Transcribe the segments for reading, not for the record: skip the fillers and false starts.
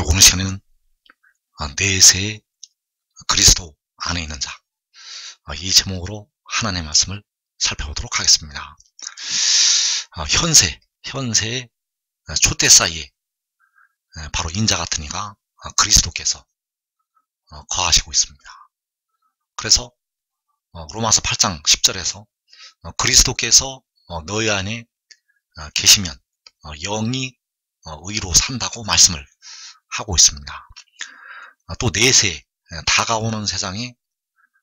오늘 시간에는 내세 그리스도 안에 있는 자, 이 제목으로 하나님의 말씀을 살펴보도록 하겠습니다. 현세의 촛대 사이에 바로 인자 같은 이가 그리스도께서 거하시고 있습니다. 그래서 로마서 8장 10절에서 그리스도께서 너희 안에 계시면 영이 의로 산다고 말씀을 하고 있습니다. 또 내세 다가오는 세상에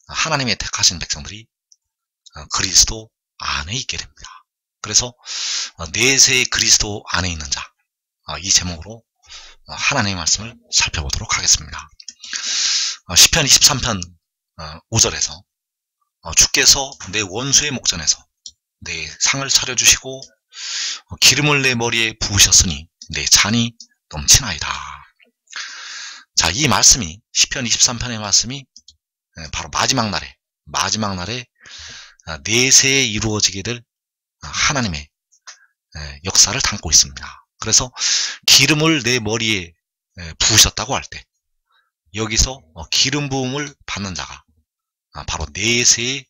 하나님의 택하신 백성들이 그리스도 안에 있게 됩니다. 그래서 내세 그리스도 안에 있는 자, 이 제목으로 하나님의 말씀을 살펴보도록 하겠습니다. 시편 23편 5절에서 주께서 내 원수의 목전에서 내 상을 차려주시고 기름을 내 머리에 부으셨으니 내 잔이 넘치나이다. 자, 이 말씀이 시편 23편의 말씀이 바로 마지막 날에 내세에 이루어지게 될 하나님의 역사를 담고 있습니다. 그래서 기름을 내 머리에 부으셨다고 할 때 여기서 기름 부음을 받는 자가 바로 내세의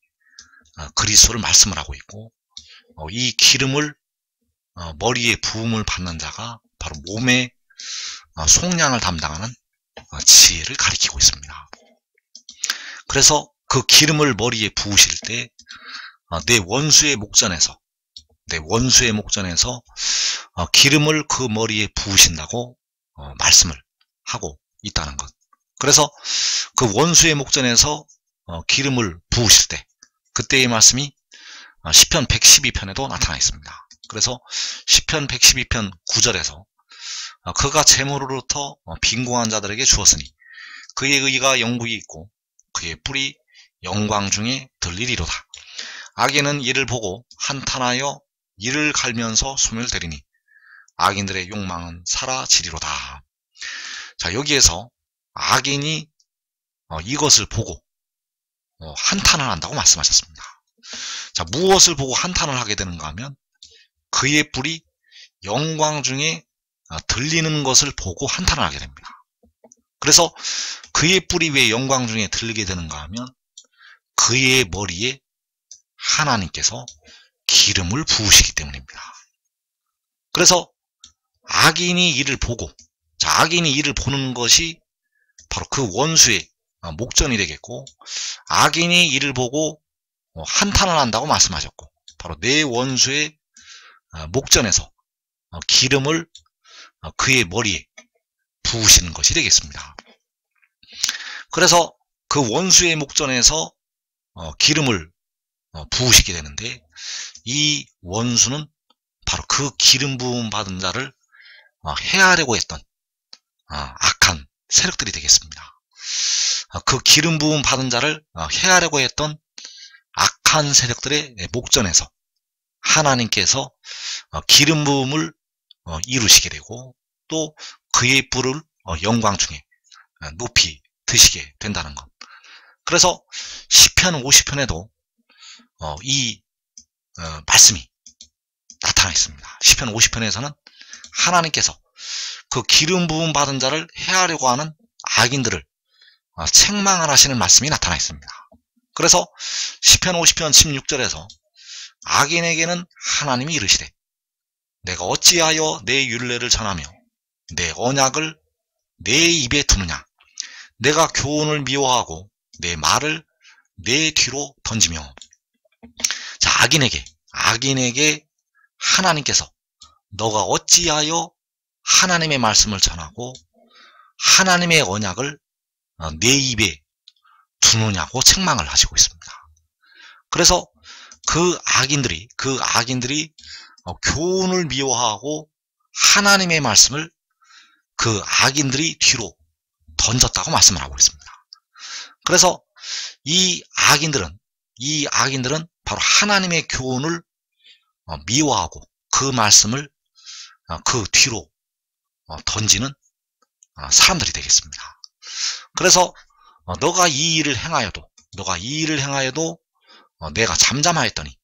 그리스도를 말씀을 하고 있고, 이 기름을 머리에 부음을 받는 자가 바로 몸의 속량을 담당하는 지혜를 가리키고 있습니다. 그래서 그 기름을 머리에 부으실 때 내 원수의 목전에서 기름을 그 머리에 부으신다고 말씀을 하고 있다는 것. 그래서 그 원수의 목전에서 기름을 부으실 때 그때의 말씀이 시편 112편에도 나타나 있습니다. 그래서 시편 112편 9절에서 그가 재물로부터 빈궁한 자들에게 주었으니 그의 의가 영국이 있고 그의 뿔이 영광 중에 들리리로다. 악인은 이를 보고 한탄하여 이를 갈면서 소멸되리니 악인들의 욕망은 사라지리로다. 자, 여기에서 악인이 이것을 보고 한탄을 한다고 말씀하셨습니다. 자, 무엇을 보고 한탄을 하게 되는가 하면 그의 뿔이 영광 중에 들리는 것을 보고 한탄을 하게 됩니다. 그래서 그의 뿔이 왜 영광 중에 들리게 되는가 하면 그의 머리에 하나님께서 기름을 부으시기 때문입니다. 그래서 악인이 이를 보고, 자, 악인이 이를 보는 것이 바로 그 원수의 목전이 되겠고, 악인이 이를 보고 한탄을 한다고 말씀하셨고, 바로 내 원수의 목전에서 기름을 그의 머리에 부으시는 것이 되겠습니다. 그래서 그 원수의 목전에서 기름을 부으시게 되는데, 이 원수는 바로 그 기름 부음 받은 자를 해하려고 했던 악한 세력들이 되겠습니다. 그 기름 부음 받은 자를 해하려고 했던 악한 세력들의 목전에서 하나님께서 기름 부음을 이루시게 되고, 또 그의 뿔을 영광 중에 높이 드시게 된다는 것. 그래서 시편 50편에도 이 말씀이 나타나 있습니다. 시편 50편에서는 하나님께서 그 기름 부음 받은 자를 해하려고 하는 악인들을 책망하시는 말씀이 나타나 있습니다. 그래서 시편 50편 16절에서 악인에게는 하나님이 이르시되 내가 어찌하여 내 율례를 전하며 내 언약을 내 입에 두느냐. 내가 교훈을 미워하고 내 말을 내 뒤로 던지며. 자, 악인에게 하나님께서 너가 어찌하여 하나님의 말씀을 전하고 하나님의 언약을 내 입에 두느냐고 책망을 하시고 있습니다. 그래서 그 악인들이 교훈을 미워하고 하나님의 말씀을 그 악인들이 뒤로 던졌다고 말씀을 하고 있습니다. 그래서 이 악인들은 바로 하나님의 교훈을 미워하고 그 말씀을 그 뒤로 던지는 사람들이 되겠습니다. 그래서 너가 이 일을 행하여도 내가 잠잠하였더니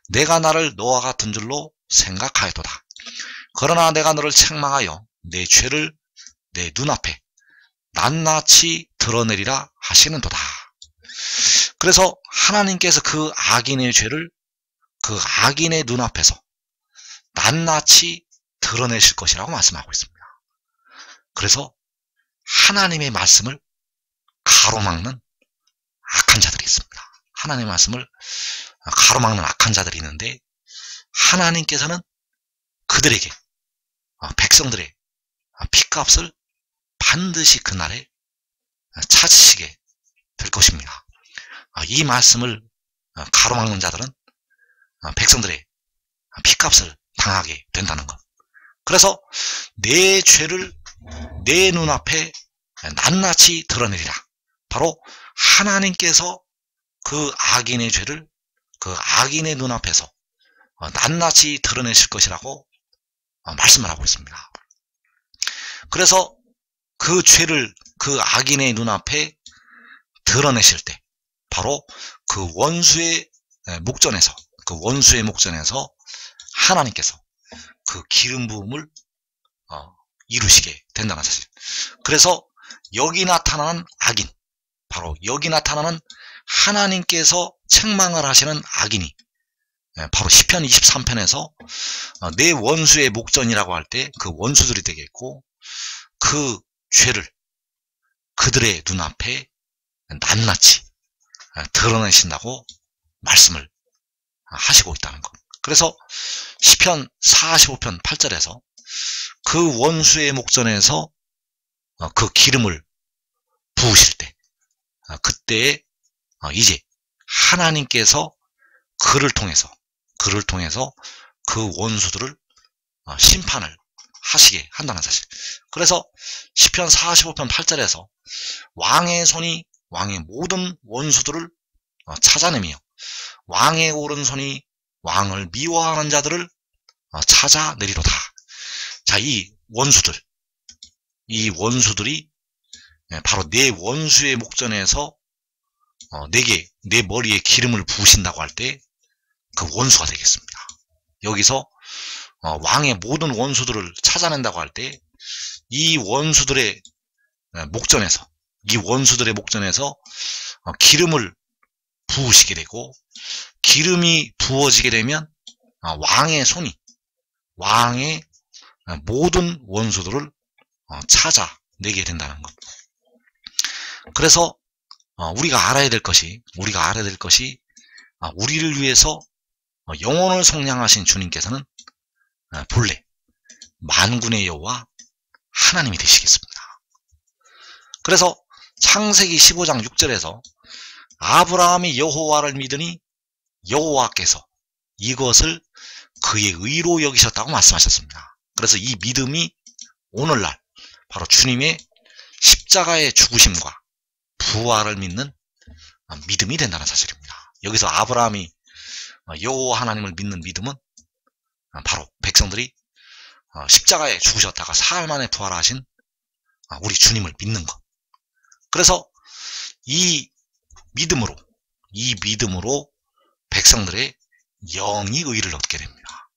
내가 나를 너와 같은 줄로 생각하였도다. 그러나 내가 너를 책망하여 내 죄를 내 눈앞에 낱낱이 드러내리라 하시는도다. 그래서 하나님께서 그 악인의 죄를 그 악인의 눈앞에서 낱낱이 드러내실 것이라고 말씀하고 있습니다. 그래서 하나님의 말씀을 가로막는 악한 자들이 있습니다. 하나님의 말씀을 가로막는 악한 자들이 있는데, 하나님께서는 그들에게, 백성들의 핏값을 반드시 그날에 찾으시게 될 것입니다. 이 말씀을 가로막는 자들은 백성들의 핏값을 당하게 된다는 것. 그래서 내 죄를 내 눈앞에 낱낱이 드러내리라. 바로 하나님께서 그 악인의 죄를 그 악인의 눈앞에서 낱낱이 드러내실 것이라고 말씀을 하고 있습니다. 그래서 그 죄를 그 악인의 눈앞에 드러내실 때 바로 그 원수의 목전에서 하나님께서 그 기름 부음을 이루시게 된다는 사실. 그래서 여기 나타나는 악인, 바로 여기 나타나는 하나님께서 책망을 하시는 악인이 바로 시편 23편에서 내 원수의 목전이라고 할 때 그 원수들이 되겠고, 그 죄를 그들의 눈앞에 낱낱이 드러내신다고 말씀을 하시고 있다는 것. 그래서 시편 45편 8절에서 그 원수의 목전에서 그 기름을 부으실 때, 그때에 이제 하나님께서 그를 통해서 그 원수들을 심판을 하시게 한다는 사실. 그래서 시편 45편 8절에서 왕의 손이 왕의 모든 원수들을 찾아내며 왕의 오른손이 왕을 미워하는 자들을 찾아내리로다. 자, 이 원수들이 바로 내 원수의 목전에서 내 머리에 기름을 부으신다고 할 때 그 원수가 되겠습니다. 여기서 왕의 모든 원수들을 찾아낸다고 할 때 이 원수들의 목전에서 기름을 부으시게 되고, 기름이 부어지게 되면 왕의 손이 왕의 모든 원수들을 찾아내게 된다는 것. 그래서 우리가 알아야 될 것이 우리를 위해서 영혼을 속량하신 주님께서는 본래 만군의 여호와 하나님이 되시겠습니다. 그래서 창세기 15장 6절에서 아브라함이 여호와를 믿으니 여호와께서 이것을 그의 의로 여기셨다고 말씀하셨습니다. 그래서 이 믿음이 오늘날 바로 주님의 십자가의 죽으심과 부활을 믿는 믿음이 된다는 사실입니다. 여기서 아브라함이 여호와 하나님을 믿는 믿음은 바로 백성들이 십자가에 죽으셨다가 사흘 만에 부활하신 우리 주님을 믿는 것. 그래서 이 믿음으로 백성들의 영이 의를 얻게 됩니다.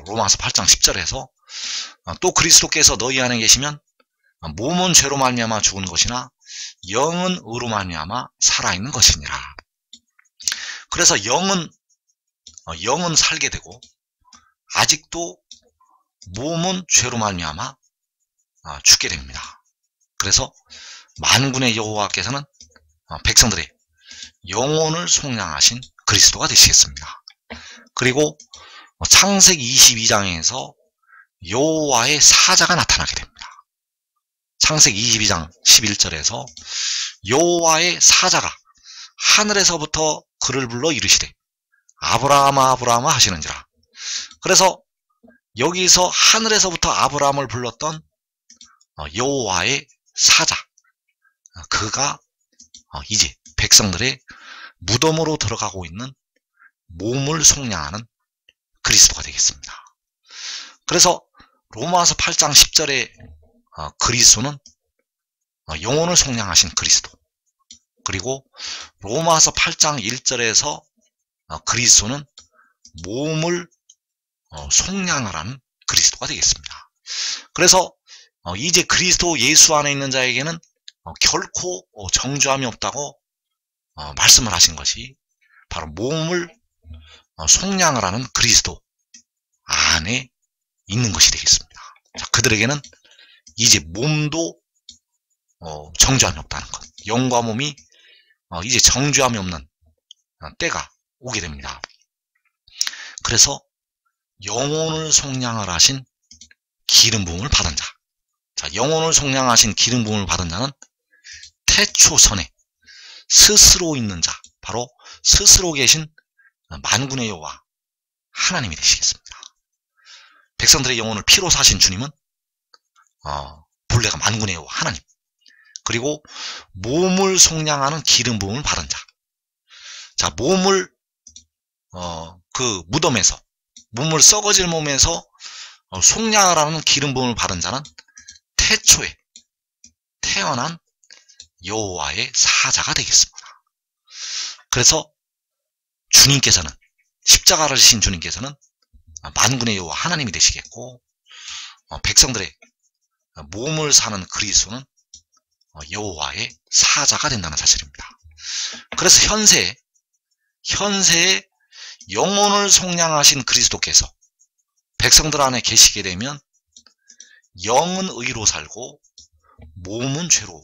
로마서 8장 10절에서 또 그리스도께서 너희 안에 계시면 몸은 죄로 말미암아 죽은 것이나 영은 의로 말미암아 살아있는 것이니라. 그래서 영은 살게 되고, 아직도 몸은 죄로 말미암아 죽게 됩니다. 그래서 만군의 여호와께서는 백성들의 영혼을 속량하신 그리스도가 되시겠습니다. 그리고 창세기 22장에서 여호와의 사자가 나타나게 됩니다. 창세기 22장 11절에서 여호와의 사자가 하늘에서부터 그를 불러 이르시되 아브라함아 아브라함아 하시는지라. 그래서 여기서 하늘에서부터 아브라함을 불렀던 여호와의 사자, 그가 이제 백성들의 무덤으로 들어가고 있는 몸을 속량하는 그리스도가 되겠습니다. 그래서 로마서 8장 10절에 그리스도는 영혼을 속량하신 그리스도, 그리고 로마서 8장 1절에서 그리스도는 몸을 속량을 하는 그리스도가 되겠습니다. 그래서 이제 그리스도 예수 안에 있는 자에게는 결코 정죄함이 없다고 말씀을 하신 것이 바로 몸을 속량을 하는 그리스도 안에 있는 것이 되겠습니다. 자, 그들에게는 이제 몸도 정죄함이 없다는 것, 영과 몸이 이제 정죄함이 없는 때가 오게 됩니다. 그래서 영혼을 속량을 하신 기름 부음을 받은 자, 자, 영혼을 속량하신 기름 부음을 받은 자는 태초선에 스스로 있는 자, 바로 스스로 계신 만군의 여호와 하나님이 되시겠습니다. 백성들의 영혼을 피로 사신 주님은 본래가 만군의 여호와 하나님, 그리고 몸을 속량하는 기름 부음을 받은 자, 자, 몸을 그 무덤에서, 몸을 썩어질 몸에서 속량을 하는 기름 부음을 받은 자는 태초에 태어난 여호와의 사자가 되겠습니다. 그래서 주님께서는, 십자가를 지신 주님께서는 만군의 여호와 하나님이 되시겠고, 백성들의 몸을 사는 그리스도는 여호와의 사자가 된다는 사실입니다. 그래서 현세에 영혼을 속량하신 그리스도께서 백성들 안에 계시게 되면 영은 의로 살고 몸은 죄로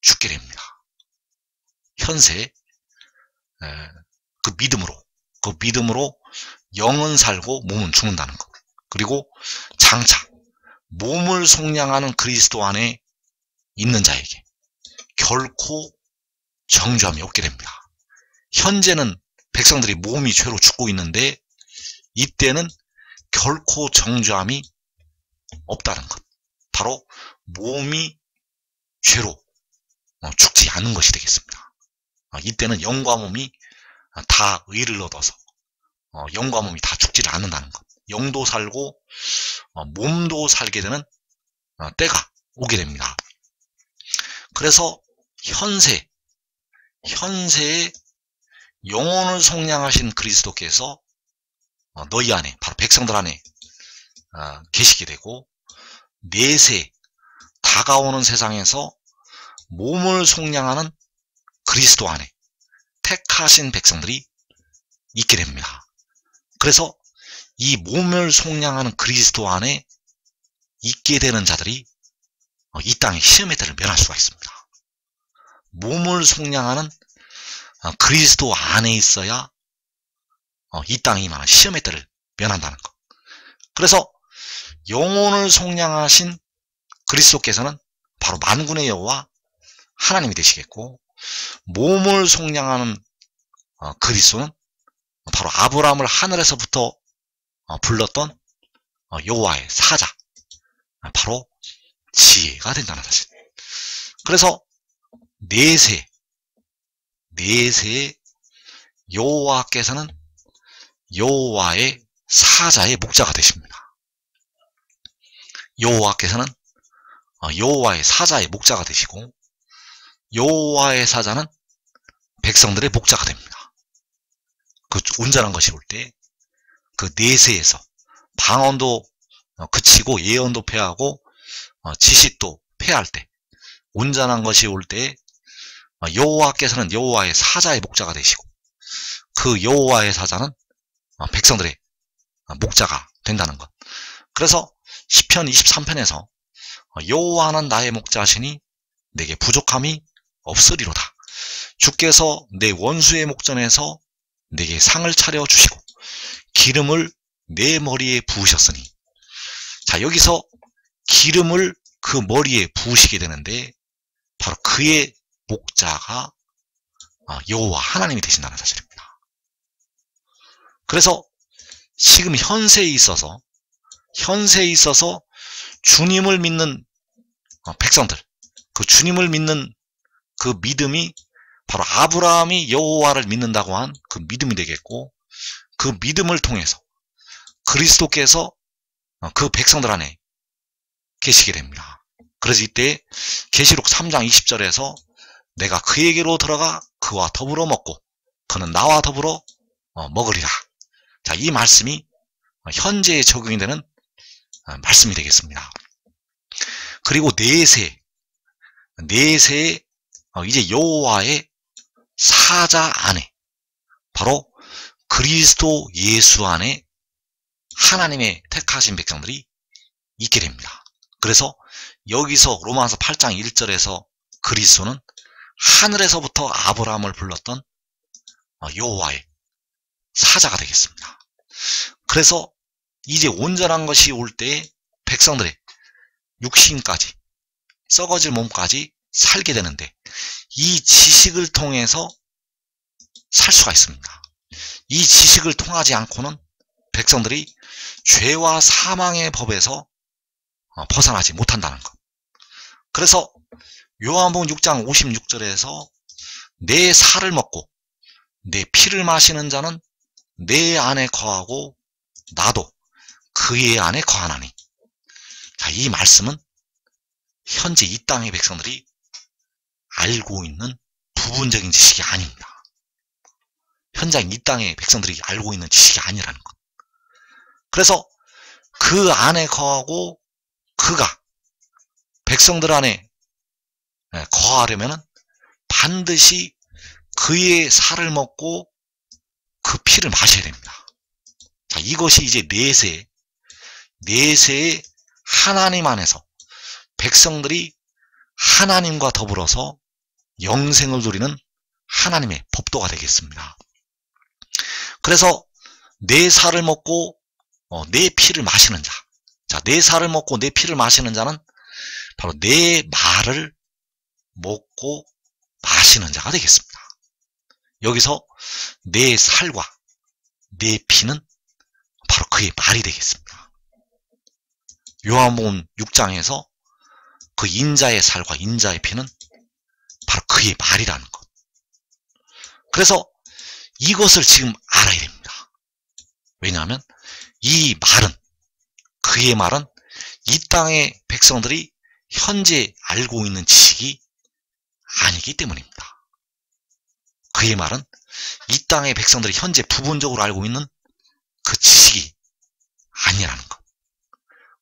죽게 됩니다. 현세에 그 믿음으로 영은 살고 몸은 죽는다는 것. 그리고 장차 몸을 속량하는 그리스도 안에 있는 자에게 결코 정죄함이 없게 됩니다. 현재는 백성들이 몸이 죄로 죽고 있는데 이때는 결코 정죄함이 없다는 것. 바로 몸이 죄로 죽지 않은 것이 되겠습니다. 이때는 영과 몸이 다 의를 얻어서 영과 몸이 다 죽지를 않는다는 것. 영도 살고 몸도 살게 되는 때가 오게 됩니다. 그래서 현세에 영혼을 속량하신 그리스도께서 너희 안에, 바로 백성들 안에 계시게 되고, 내세 다가오는 세상에서 몸을 속량하는 그리스도 안에 택하신 백성들이 있게 됩니다. 그래서 이 몸을 속량하는 그리스도 안에 있게 되는 자들이 이 땅의 시험의 때를 면할 수가 있습니다. 몸을 속량하는 그리스도 안에 있어야 이 땅에 임하는 시험의 때를 면한다는 것. 그래서 영혼을 속량하신 그리스도께서는 바로 만군의 여호와 하나님이 되시겠고, 몸을 속량하는 그리스도는 바로 아브라함을 하늘에서부터 불렀던 여호와의 사자, 바로 지혜가 된다는 사실. 그래서 내세 여호와께서는 여호와의 사자의 목자가 되십니다. 여호와께서는 여호와의 사자의 목자가 되시고, 여호와의 사자는 백성들의 목자가 됩니다. 그 온전한 것이 올 때, 그 내세에서 방언도 그치고 예언도 폐하고 지식도 폐할 때, 온전한 것이 올 때 여호와께서는 여호와의 사자의 목자가 되시고, 그 여호와의 사자는 백성들의 목자가 된다는 것. 그래서 시편 23편에서 여호와는 나의 목자시니 내게 부족함이 없으리로다. 주께서 내 원수의 목전에서 내게 상을 차려 주시고 기름을 내 머리에 부으셨으니, 자, 여기서 기름을 그 머리에 부으시게 되는데 바로 그의 목자가 여호와 하나님이 되신다는 사실입니다. 그래서 지금 현세에 있어서 주님을 믿는 백성들, 그 주님을 믿는 그 믿음이 바로 아브라함이 여호와를 믿는다고 한 그 믿음이 되겠고, 그 믿음을 통해서 그리스도께서 그 백성들 안에 계시게 됩니다. 그래서 이때 계시록 3장 20절에서 내가 그에게로 들어가 그와 더불어 먹고 그는 나와 더불어 먹으리라. 자, 이 말씀이 현재에 적용이 되는 말씀이 되겠습니다. 그리고 내세 이제 여호와의 사자 안에, 바로 그리스도 예수 안에 하나님의 택하신 백성들이 있게 됩니다. 그래서 여기서 로마서 8장 1절에서 그리스도는 하늘에서부터 아브라함을 불렀던 여호와의 사자가 되겠습니다. 그래서 이제 온전한 것이 올 때에 백성들의 육신까지, 썩어질 몸까지 살게 되는데, 이 지식을 통해서 살 수가 있습니다. 이 지식을 통하지 않고는 백성들이 죄와 사망의 법에서 벗어나지 못한다는 것. 그래서 요한복음 6장 56절에서 내 살을 먹고 내 피를 마시는 자는 내 안에 거하고 나도 그의 안에 거하나니. 자, 이 말씀은 현재 이 땅의 백성들이 알고 있는 부분적인 지식이 아닙니다. 현재 이 땅의 백성들이 알고 있는 지식이 아니라는 것. 그래서 그 안에 거하고 그가 백성들 안에 거하려면 반드시 그의 살을 먹고 그 피를 마셔야 됩니다. 자, 이것이 이제 내세의 하나님 안에서 백성들이 하나님과 더불어서 영생을 누리는 하나님의 법도가 되겠습니다. 그래서 내 살을 먹고 내 피를 마시는 자. 자, 내 살을 먹고 내 피를 마시는 자는 바로 내 말을 먹고 마시는 자가 되겠습니다. 여기서 내 살과 내 피는 바로 그의 말이 되겠습니다. 요한복음 6장에서 그 인자의 살과 인자의 피는 바로 그의 말이라는 것. 그래서 이것을 지금 알아야 됩니다. 왜냐하면 이 말은, 그의 말은 이 땅의 백성들이 현재 알고 있는 지식이 아니기 때문입니다. 그의 말은 이 땅의 백성들이 현재 부분적으로 알고 있는 그 지식이 아니라는 것.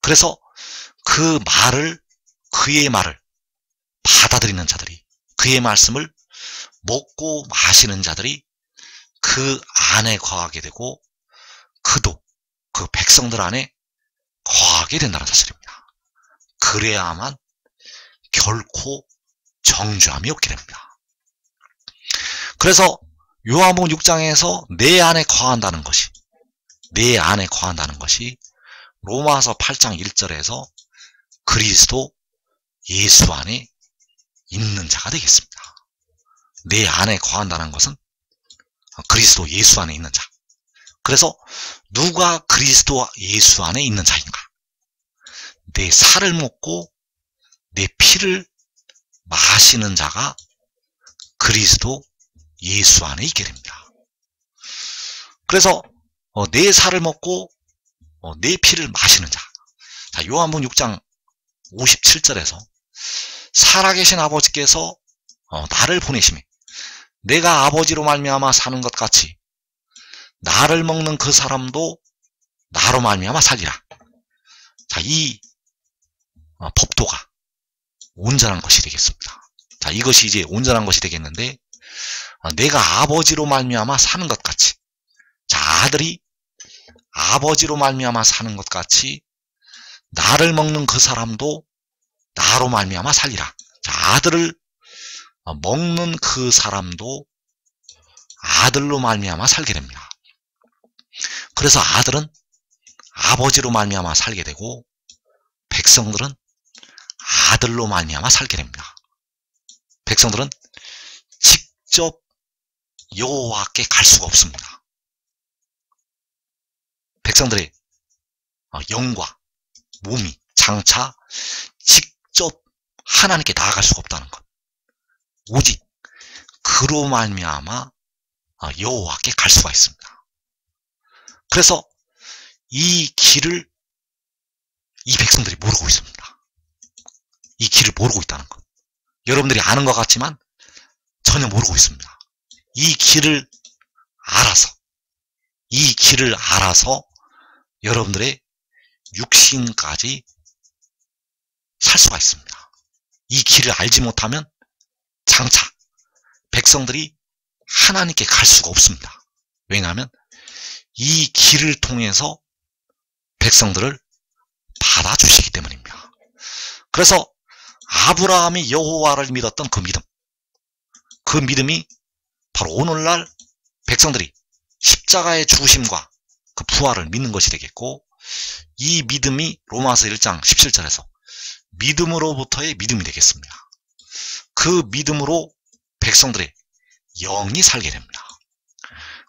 그래서 그 말을, 그의 말을 받아들이는 자들이, 그의 말씀을 먹고 마시는 자들이 그 안에 거하게 되고, 그도 그 백성들 안에 거하게 된다는 사실입니다. 그래야만 결코 정죄함이 없게 됩니다. 그래서 요한복음 6장에서 내 안에 거한다는 것이, 내 안에 거한다는 것이 로마서 8장 1절에서 그리스도 예수 안에 있는 자가 되겠습니다. 내 안에 거한다는 것은 그리스도 예수 안에 있는 자. 그래서 누가 그리스도 예수 안에 있는 자인가? 내 살을 먹고 내 피를 마시는 자가 그리스도 예수 안에 있게 됩니다. 그래서 내 살을 먹고 내 피를 마시는 자. 자, 요한복음 6장 57절에서 살아계신 아버지께서 나를 보내심에 내가 아버지로 말미암아 사는 것 같이 나를 먹는 그 사람도 나로 말미암아 살리라. 자, 이 법도가 온전한 것이 되겠습니다. 자, 이것이 이제 온전한 것이 되겠는데, 내가 아버지로 말미암아 사는 것 같이, 자, 아들이 아버지로 말미암아 사는 것 같이 나를 먹는 그 사람도 나로 말미암아 살리라. 자, 아들을 먹는 그 사람도 아들로 말미암아 살게 됩니다. 그래서 아들은 아버지로 말미암아 살게 되고, 백성들은 아들로 말미암아 살게 됩니다. 백성들은 직접 여호와께 갈 수가 없습니다. 백성들의 영과 몸이 장차 직접 하나님께 나아갈 수가 없다는 것. 오직 그로 말미암아 여호와께 갈 수가 있습니다. 그래서 이 길을 이 백성들이 모르고 있습니다. 이 길을 모르고 있다는 것. 여러분들이 아는 것 같지만 전혀 모르고 있습니다. 이 길을 알아서 여러분들의 육신까지 살 수가 있습니다. 이 길을 알지 못하면 장차 백성들이 하나님께 갈 수가 없습니다. 왜냐하면 이 길을 통해서 백성들을 받아주시기 때문입니다. 그래서 아브라함이 여호와를 믿었던 그 믿음이 바로 오늘날 백성들이 십자가의 죽으심과 그 부활을 믿는 것이 되겠고, 이 믿음이 로마서 1장 17절에서 믿음으로부터의 믿음이 되겠습니다. 그 믿음으로 백성들의 영이 살게 됩니다.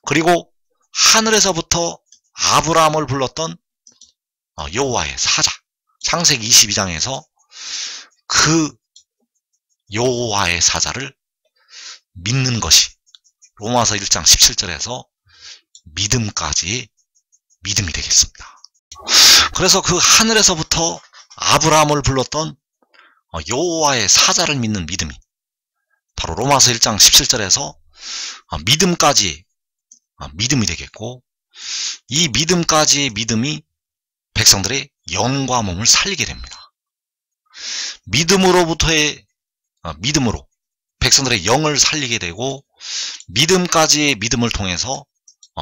그리고 하늘에서부터 아브라함을 불렀던 여호와의 사자, 창세기 22장에서 그 여호와의 사자를 믿는 것이 로마서 1장 17절에서 믿음까지의 믿음이 되겠습니다. 그래서 그 하늘에서부터 아브라함을 불렀던 여호와의 사자를 믿는 믿음이 바로 로마서 1장 17절에서 믿음까지의 믿음이 되겠고, 이 믿음까지의 믿음이 백성들의 영과 몸을 살리게 됩니다. 믿음으로부터의 믿음으로 백성들의 영을 살리게 되고, 믿음까지의 믿음을 통해서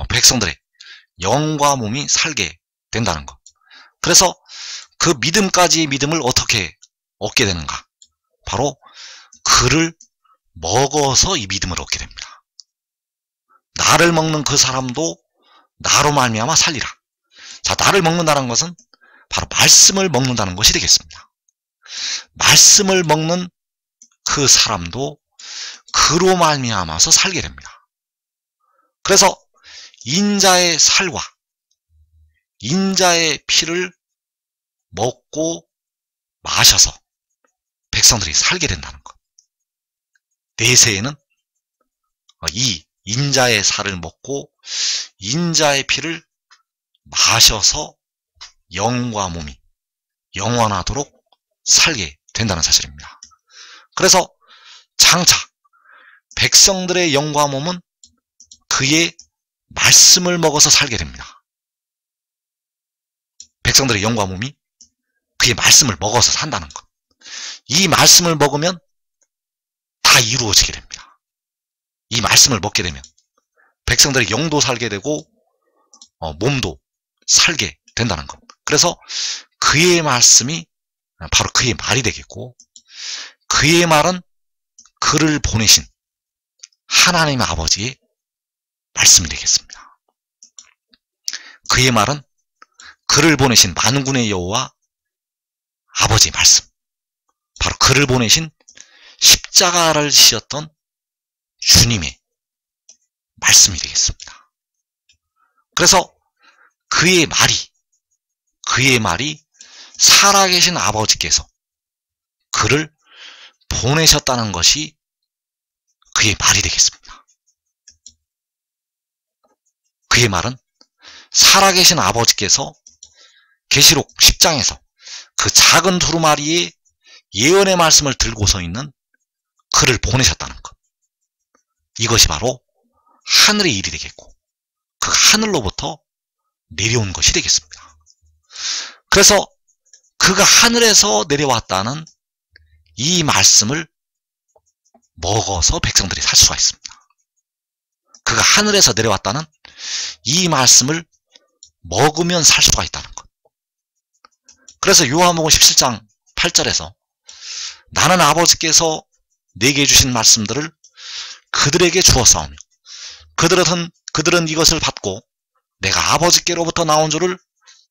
백성들의 영과 몸이 살게 된다는 것. 그래서 그 믿음까지의 믿음을 어떻게 얻게 되는가? 바로 그를 먹어서 이 믿음을 얻게 됩니다. 나를 먹는 그 사람도 나로 말미암아 살리라. 자, 나를 먹는다는 것은 바로 말씀을 먹는다는 것이 되겠습니다. 말씀을 먹는 그 사람도 그로 말미암아서 살게 됩니다. 그래서 인자의 살과 인자의 피를 먹고 마셔서 백성들이 살게 된다는 것. 내세에는 이 인자의 살을 먹고 인자의 피를 마셔서 영과 몸이 영원하도록 살게 된다는 사실입니다. 그래서 장차 백성들의 영과 몸은 그의 말씀을 먹어서 살게 됩니다. 백성들의 영과 몸이 그의 말씀을 먹어서 산다는 것. 이 말씀을 먹으면 다 이루어지게 됩니다. 이 말씀을 먹게 되면 백성들의 영도 살게 되고 몸도 살게 된다는 것. 그래서 그의 말씀이 바로 그의 말이 되겠고, 그의 말은 그를 보내신 하나님 아버지의 말씀이 되겠습니다. 그의 말은 그를 보내신 만군의 여호와 아버지의 말씀, 바로 그를 보내신 십자가를 지셨던 주님의 말씀이 되겠습니다. 그래서 그의 말이 살아계신 아버지께서 그를 보내셨다는 것이 그의 말이 되겠습니다. 그의 말은 살아계신 아버지께서 계시록 10장에서 그 작은 두루마리의 예언의 말씀을 들고서 있는 그를 보내셨다는 것. 이것이 바로 하늘의 일이 되겠고, 그 하늘로부터 내려온 것이 되겠습니다. 그래서 그가 하늘에서 내려왔다는 이 말씀을 먹어서 백성들이 살 수가 있습니다. 그가 하늘에서 내려왔다는 이 말씀을 먹으면 살 수가 있다는 것. 그래서 요한복음 17장 8절에서 나는 아버지께서 내게 주신 말씀들을 그들에게 주었사오며 그들은 이것을 받고 내가 아버지께로부터 나온 줄을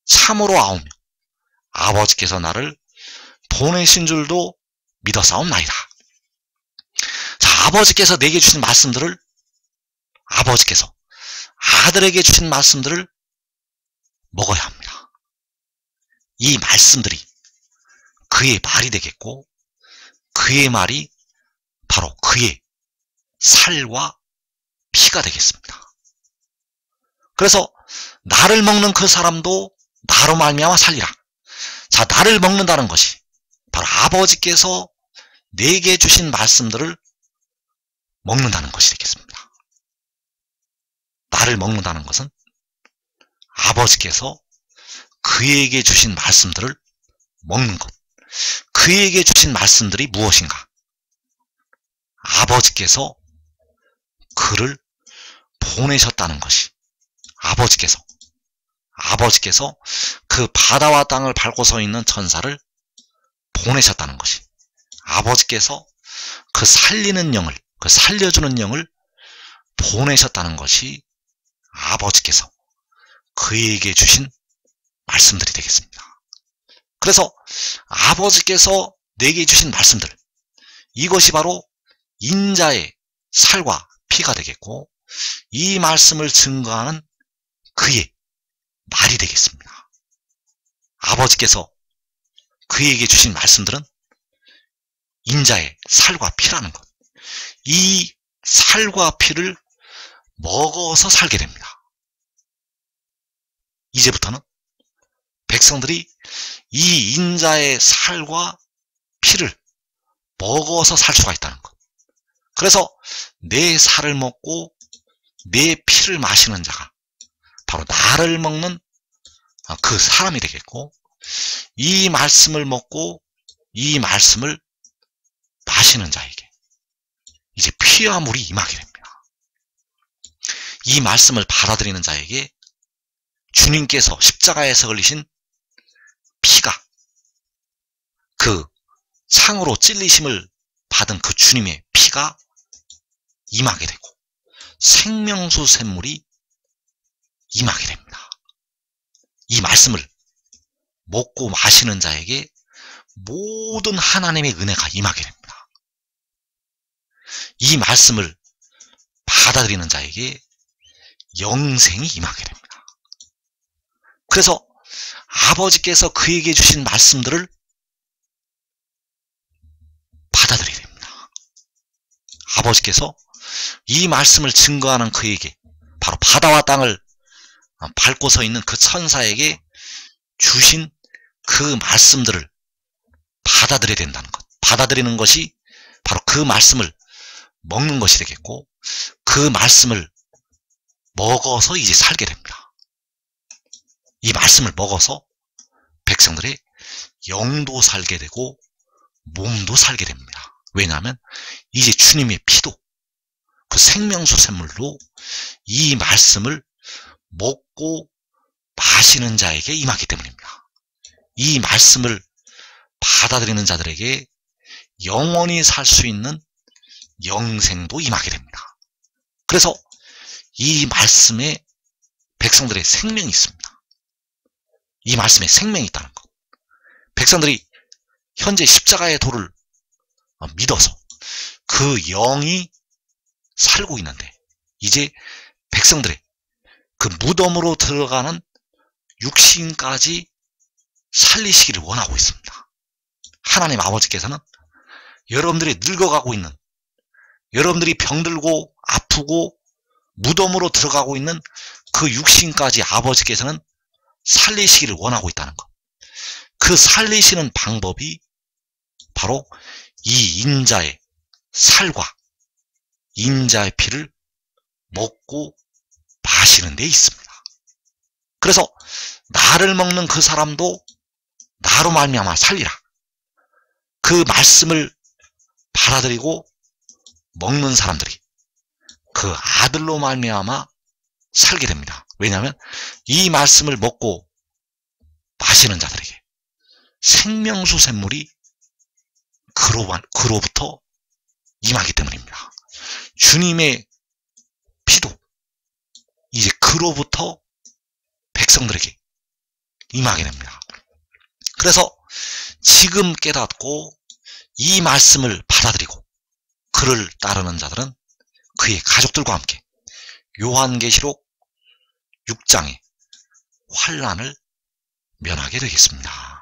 참으로 아오며 아버지께서 나를 보내신 줄도 믿었사옵나이다. 자, 아버지께서 내게 주신 말씀들을, 아버지께서 아들에게 주신 말씀들을 먹어야 합니다. 이 말씀들이 그의 말이 되겠고, 그의 말이 바로 그의 살과 피가 되겠습니다. 그래서 나를 먹는 그 사람도 나로 말미암아 살리라. 자, 나를 먹는다는 것이 바로 아버지께서 내게 주신 말씀들을 먹는다는 것이 되겠습니다. 나를 먹는다는 것은 아버지께서 그에게 주신 말씀들을 먹는 것, 그에게 주신 말씀들이 무엇인가? 아버지께서 그를 보내셨다는 것이, 아버지께서 그 바다와 땅을 밟고 서 있는 천사를 보내셨다는 것이, 아버지께서 그 살리는 영을, 그 살려주는 영을 보내셨다는 것이 아버지께서 그에게 주신 말씀들이 되겠습니다. 그래서 아버지께서 내게 주신 말씀들, 이것이 바로 인자의 살과 피가 되겠고, 이 말씀을 증거하는 그의 말이 되겠습니다. 아버지께서 그에게 주신 말씀들은 인자의 살과 피라는 것, 이 살과 피를 먹어서 살게 됩니다. 이제부터는 백성들이 이 인자의 살과 피를 먹어서 살 수가 있다는 것. 그래서 내 살을 먹고 내 피를 마시는 자가 바로 나를 먹는 그 사람이 되겠고, 이 말씀을 먹고 이 말씀을 마시는 자에게 이제 피와 물이 임하게 됩니다. 이 말씀을 받아들이는 자에게 주님께서 십자가에서 흘리신 피가, 그 창으로 찔리심을 받은 그 주님의 피가 임하게 되고 생명수 샘물이 임하게 됩니다. 이 말씀을 먹고 마시는 자에게 모든 하나님의 은혜가 임하게 됩니다. 이 말씀을 받아들이는 자에게 영생이 임하게 됩니다. 그래서 아버지께서 그에게 주신 말씀들을 받아들여야 됩니다. 아버지께서 이 말씀을 증거하는 그에게, 바로 바다와 땅을 밟고 서 있는 그 천사에게 주신 그 말씀들을 받아들여야 된다는 것. 받아들이는 것이 바로 그 말씀을 먹는 것이 되겠고, 그 말씀을 먹어서 이제 살게 됩니다. 이 말씀을 먹어서 백성들의 영도 살게 되고 몸도 살게 됩니다. 왜냐하면 이제 주님의 피도 그 생명수 샘물로 이 말씀을 먹고 마시는 자에게 임하기 때문입니다. 이 말씀을 받아들이는 자들에게 영원히 살 수 있는 영생도 임하게 됩니다. 그래서 이 말씀에 백성들의 생명이 있습니다. 이 말씀에 생명이 있다는 것. 백성들이 현재 십자가의 도를 믿어서 그 영이 살고 있는데, 이제 백성들의 그 무덤으로 들어가는 육신까지 살리시기를 원하고 있습니다. 하나님 아버지께서는 여러분들이 늙어가고 있는, 여러분들이 병들고 아프고 무덤으로 들어가고 있는 그 육신까지 아버지께서는 살리시기를 원하고 있다는 것. 그 살리시는 방법이 바로 이 인자의 살과 인자의 피를 먹고 마시는 데 있습니다. 그래서 나를 먹는 그 사람도 나로 말미암아 살리라. 그 말씀을 받아들이고 먹는 사람들이 그 아들로 말미암아 살게 됩니다. 왜냐하면 이 말씀을 먹고 마시는 자들에게 생명수 샘물이 그로부터 임하기 때문입니다. 주님의 피도 이제 그로부터 백성들에게 임하게 됩니다. 그래서 지금 깨닫고 이 말씀을 받아들이고 그를 따르는 자들은 그의 가족들과 함께 요한계시록 6장의 환난을 면하게 되겠습니다.